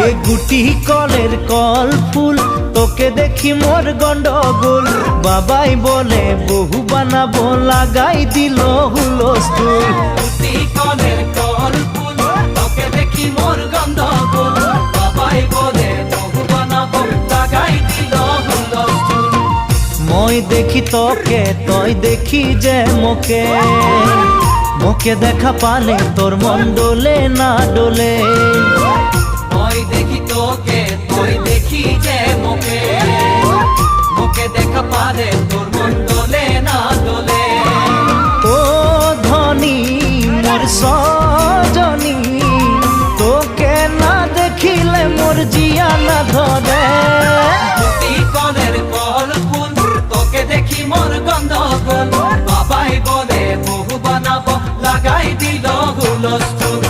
এ গুটি কলের কল ফুল তোকে দেখি মোর গন্ডগোল বাবাই বলে বহু বানাবো লাগাই দিল হুলস্থুল গুটি কলের কল ফুল তোকে দেখি মোর গন্ডগোল বাবাই বলে বহু বানাবো লাগাই দিল হুলস্থুল মই দেখি তোকে তই দেখি যে মোকে মোকে দেখা পালে তোর মন ডোলে না ডোলে মই দেখি তোকে তুই দেখি যে মোকে মোকে দেখা পারে তোর মন দোলে না দোলে ও ধনী মোর সজনী তোকে না দেখিলে মোর জিয়া না ধরে গুটি কলের কল ফুল তোকে দেখি মোর গন্ধগোল বাবাই বলে বহু বানাবো লাগাই দিল হুলস্থুল